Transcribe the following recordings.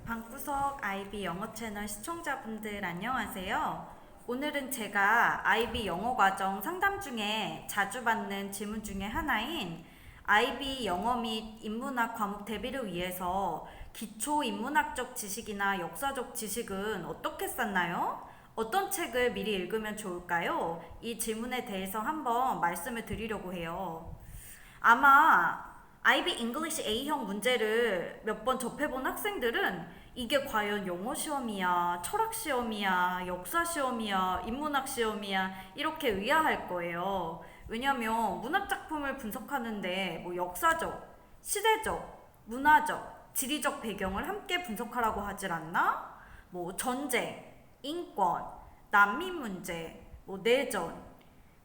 방구석 IB 영어 채널 시청자분들 안녕하세요. 오늘은 제가 IB 영어 과정 상담 중에 자주 받는 질문 중에 하나인 IB 영어 및 인문학 과목 대비를 위해서 기초 인문학적 지식이나 역사적 지식은 어떻게 쌓나요? 어떤 책을 미리 읽으면 좋을까요? 이 질문에 대해서 한번 말씀을 드리려고 해요. 아마 IB English A형 문제를 몇 번 접해본 학생들은 이게 과연 영어 시험이야, 철학 시험이야, 역사 시험이야, 인문학 시험이야 이렇게 의아할 거예요. 왜냐면 문학 작품을 분석하는데 뭐 역사적, 시대적, 문화적, 지리적 배경을 함께 분석하라고 하질 않나? 뭐 전쟁, 인권, 난민 문제, 뭐 내전,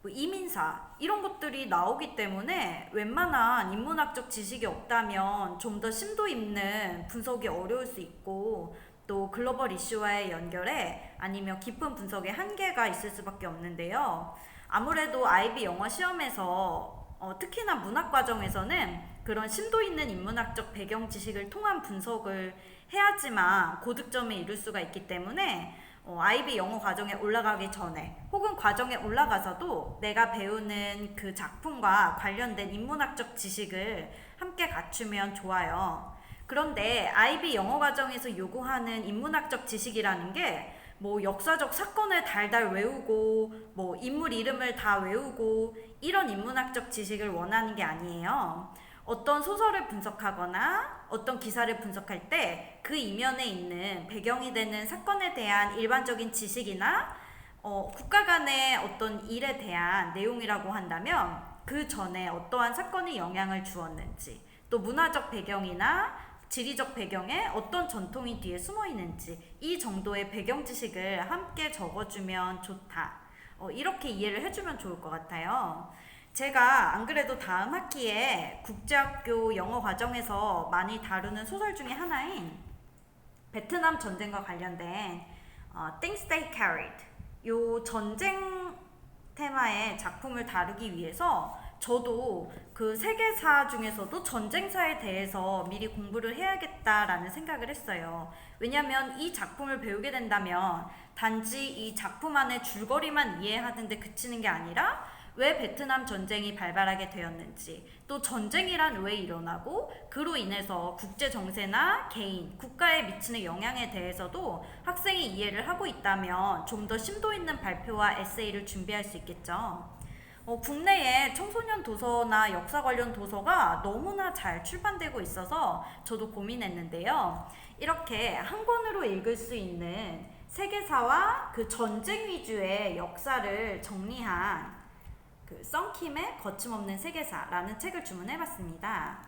뭐 이민사 이런 것들이 나오기 때문에 웬만한 인문학적 지식이 없다면 좀 더 심도 있는 분석이 어려울 수 있고 또 글로벌 이슈와의 연결에 아니면 깊은 분석에 한계가 있을 수밖에 없는데요. 아무래도 IB 영어 시험에서 특히나 문학 과정에서는 그런 심도 있는 인문학적 배경 지식을 통한 분석을 해야지만 고득점에 이룰 수가 있기 때문에 IB 영어 과정에 올라가기 전에 혹은 과정에 올라가서도 내가 배우는 그 작품과 관련된 인문학적 지식을 함께 갖추면 좋아요. 그런데 IB 영어 과정에서 요구하는 인문학적 지식이라는 게 뭐 역사적 사건을 달달 외우고 뭐 인물 이름을 다 외우고 이런 인문학적 지식을 원하는 게 아니에요. 어떤 소설을 분석하거나 어떤 기사를 분석할 때 그 이면에 있는 배경이 되는 사건에 대한 일반적인 지식이나 국가 간의 어떤 일에 대한 내용이라고 한다면 그 전에 어떠한 사건이 영향을 주었는지 또 문화적 배경이나 지리적 배경에 어떤 전통이 뒤에 숨어 있는지 이 정도의 배경 지식을 함께 적어주면 좋다. 이렇게 이해를 해주면 좋을 것 같아요. 제가 안 그래도 다음 학기에 국제학교 영어 과정에서 많이 다루는 소설 중에 하나인 베트남 전쟁과 관련된 Things They Carried 요 전쟁 테마의 작품을 다루기 위해서 저도 그 세계사 중에서도 전쟁사에 대해서 미리 공부를 해야겠다라는 생각을 했어요. 왜냐하면 이 작품을 배우게 된다면 단지 이 작품 안의 줄거리만 이해하는데 그치는 게 아니라 왜 베트남 전쟁이 발발하게 되었는지 또 전쟁이란 왜 일어나고 그로 인해서 국제 정세나 개인, 국가에 미치는 영향에 대해서도 학생이 이해를 하고 있다면 좀 더 심도 있는 발표와 에세이를 준비할 수 있겠죠. 국내에 청소년 도서나 역사 관련 도서가 너무나 잘 출판되고 있어서 저도 고민했는데요. 이렇게 한 권으로 읽을 수 있는 세계사와 그 전쟁 위주의 역사를 정리한 그 썬킴의 거침없는 세계사라는 책을 주문해봤습니다.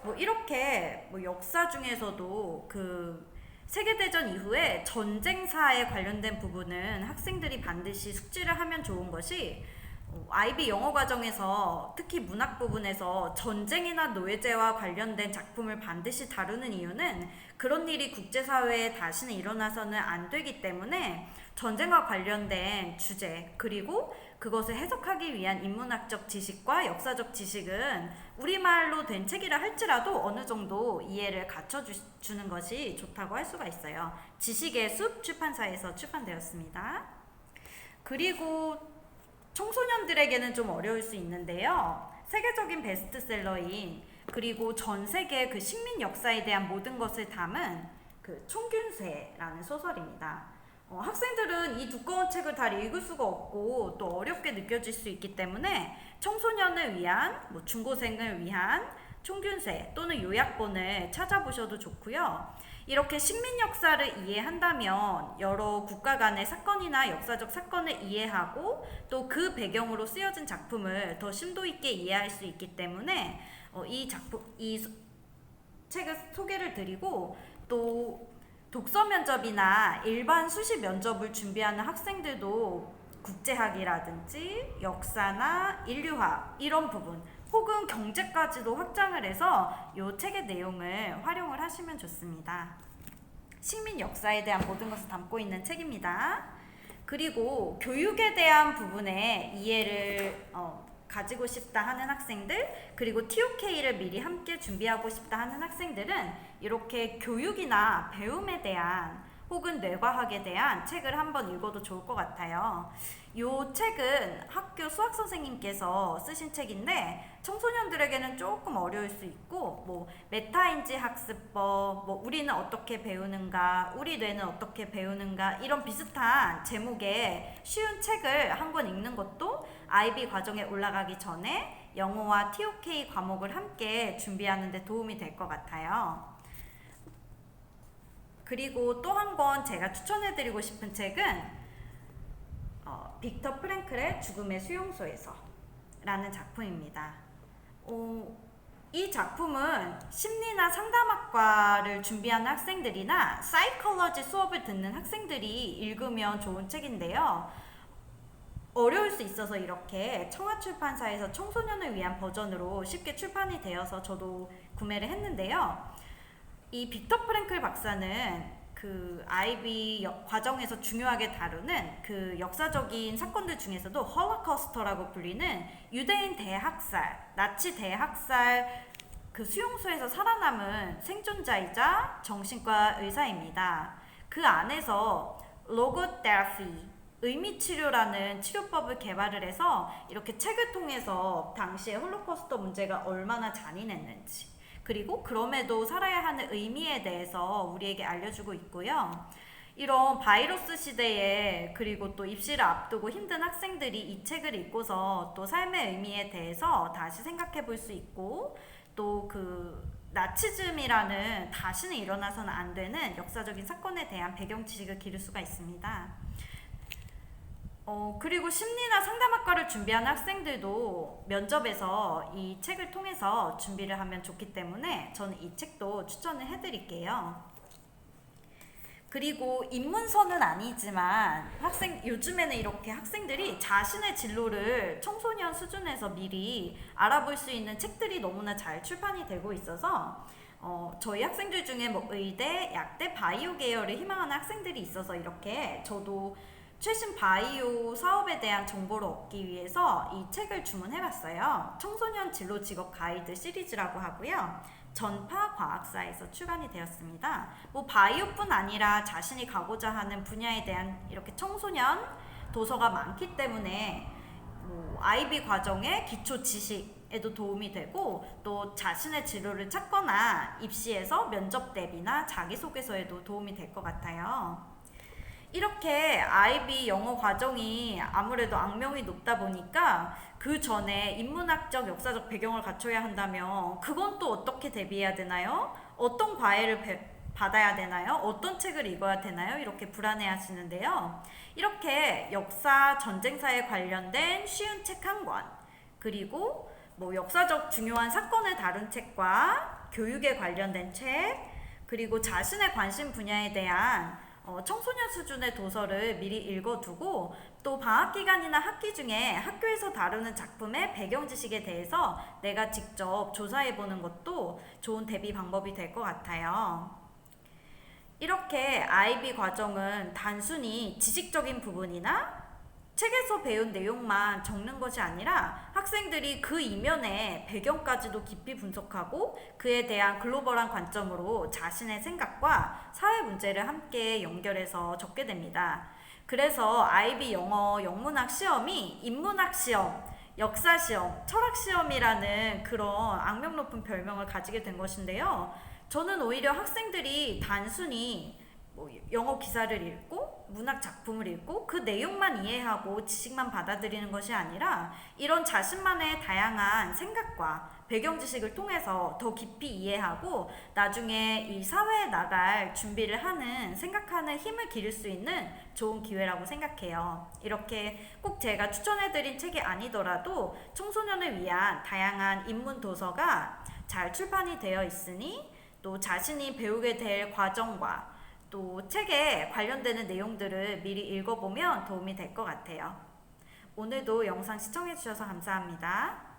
뭐 이렇게 뭐 역사 중에서도 그 세계대전 이후에 전쟁사에 관련된 부분은 학생들이 반드시 숙지를 하면 좋은 것이 IB 영어 과정에서 특히 문학 부분에서 전쟁이나 노예제와 관련된 작품을 반드시 다루는 이유는 그런 일이 국제사회에 다시는 일어나서는 안 되기 때문에 전쟁과 관련된 주제 그리고 그것을 해석하기 위한 인문학적 지식과 역사적 지식은 우리말로 된 책이라 할지라도 어느 정도 이해를 갖춰주는 것이 좋다고 할 수가 있어요. 지식의 숲 출판사에서 출판되었습니다. 그리고 청소년들에게는 좀 어려울 수 있는데요. 세계적인 베스트셀러인 그리고 전 세계 그 식민 역사에 대한 모든 것을 담은 그 총균세라는 소설입니다. 학생들은 이 두꺼운 책을 다 읽을 수가 없고 또 어렵게 느껴질 수 있기 때문에 청소년을 위한 뭐 중고생을 위한 총균세 또는 요약본을 찾아보셔도 좋고요. 이렇게 식민 역사를 이해한다면 여러 국가 간의 사건이나 역사적 사건을 이해하고 또 그 배경으로 쓰여진 작품을 더 심도 있게 이해할 수 있기 때문에 이 책을 소개를 드리고 또 독서 면접이나 일반 수시 면접을 준비하는 학생들도 국제학이라든지 역사나 인류학 이런 부분 혹은 경제까지도 확장을 해서 이 책의 내용을 활용을 하시면 좋습니다. 식민 역사에 대한 모든 것을 담고 있는 책입니다. 그리고 교육에 대한 부분에 이해를 가지고 싶다 하는 학생들, 그리고 TOK를 미리 함께 준비하고 싶다 하는 학생들은 이렇게 교육이나 배움에 대한 혹은 뇌과학에 대한 책을 한번 읽어도 좋을 것 같아요. 이 책은 학교 수학 선생님께서 쓰신 책인데 청소년들에게는 조금 어려울 수 있고 뭐 메타인지 학습법, 뭐 우리는 어떻게 배우는가, 우리 뇌는 어떻게 배우는가 이런 비슷한 제목의 쉬운 책을 한 권 읽는 것도 IB 과정에 올라가기 전에 영어와 TOK 과목을 함께 준비하는 데 도움이 될 것 같아요. 그리고 또 한 권 제가 추천해드리고 싶은 책은 빅터 프랭클의 죽음의 수용소에서 라는 작품입니다. 이 작품은 심리나 상담학과를 준비하는 학생들이나 사이콜러지 수업을 듣는 학생들이 읽으면 좋은 책인데요. 어려울 수 있어서 이렇게 청아출판사에서 청소년을 위한 버전으로 쉽게 출판이 되어서 저도 구매를 했는데요. 이 빅터 프랭클 박사는 그 IB 과정에서 중요하게 다루는 그 역사적인 사건들 중에서도 홀로코스터라고 불리는 유대인 대학살, 나치 대학살 그 수용소에서 살아남은 생존자이자 정신과 의사입니다. 그 안에서 로고테라피, 의미치료라는 치료법을 개발을 해서 이렇게 책을 통해서 당시의 홀로코스터 문제가 얼마나 잔인했는지, 그리고 그럼에도 살아야 하는 의미에 대해서 우리에게 알려주고 있고요. 이런 바이러스 시대에 그리고 또 입시를 앞두고 힘든 학생들이 이 책을 읽고서 또 삶의 의미에 대해서 다시 생각해 볼 수 있고, 또 그 나치즘이라는 다시는 일어나서는 안 되는 역사적인 사건에 대한 배경 지식을 기를 수가 있습니다. 그리고 심리나 상담학과를 준비하는 학생들도 면접에서 이 책을 통해서 준비를 하면 좋기 때문에 저는 이 책도 추천을 해드릴게요. 그리고 입문서는 아니지만 요즘에는 이렇게 학생들이 자신의 진로를 청소년 수준에서 미리 알아볼 수 있는 책들이 너무나 잘 출판이 되고 있어서 저희 학생들 중에 뭐 의대, 약대, 바이오 계열을 희망하는 학생들이 있어서 이렇게 저도 최신 바이오 사업에 대한 정보를 얻기 위해서 이 책을 주문해봤어요. 청소년 진로 직업 가이드 시리즈라고 하고요. 전파 과학사에서 출간이 되었습니다. 뭐 바이오뿐 아니라 자신이 가고자 하는 분야에 대한 이렇게 청소년 도서가 많기 때문에 뭐 IB 과정의 기초 지식에도 도움이 되고 또 자신의 진로를 찾거나 입시에서 면접 대비나 자기소개서에도 도움이 될 것 같아요. 이렇게 IB 영어 과정이 아무래도 악명이 높다 보니까 그 전에 인문학적 역사적 배경을 갖춰야 한다면 그건 또 어떻게 대비해야 되나요? 어떤 과외를 받아야 되나요? 어떤 책을 읽어야 되나요? 이렇게 불안해 하시는데요. 이렇게 역사 전쟁사에 관련된 쉬운 책 한 권, 그리고 뭐 역사적 중요한 사건을 다룬 책과 교육에 관련된 책, 그리고 자신의 관심 분야에 대한 청소년 수준의 도서를 미리 읽어두고 또 방학기간이나 학기 중에 학교에서 다루는 작품의 배경 지식에 대해서 내가 직접 조사해보는 것도 좋은 대비 방법이 될 것 같아요. 이렇게 IB 과정은 단순히 지식적인 부분이나 책에서 배운 내용만 적는 것이 아니라 학생들이 그 이면의 배경까지도 깊이 분석하고 그에 대한 글로벌한 관점으로 자신의 생각과 사회 문제를 함께 연결해서 적게 됩니다. 그래서 IB 영어 영문학 시험이 인문학 시험, 역사 시험, 철학 시험이라는 그런 악명 높은 별명을 가지게 된 것인데요. 저는 오히려 학생들이 단순히 영어 기사를 읽고 문학 작품을 읽고 그 내용만 이해하고 지식만 받아들이는 것이 아니라 이런 자신만의 다양한 생각과 배경 지식을 통해서 더 깊이 이해하고 나중에 이 사회에 나갈 준비를 하는 생각하는 힘을 기를 수 있는 좋은 기회라고 생각해요. 이렇게 꼭 제가 추천해드린 책이 아니더라도 청소년을 위한 다양한 입문 도서가 잘 출판이 되어 있으니 또 자신이 배우게 될 과정과 또 책에 관련되는 내용들을 미리 읽어보면 도움이 될 것 같아요. 오늘도 영상 시청해주셔서 감사합니다.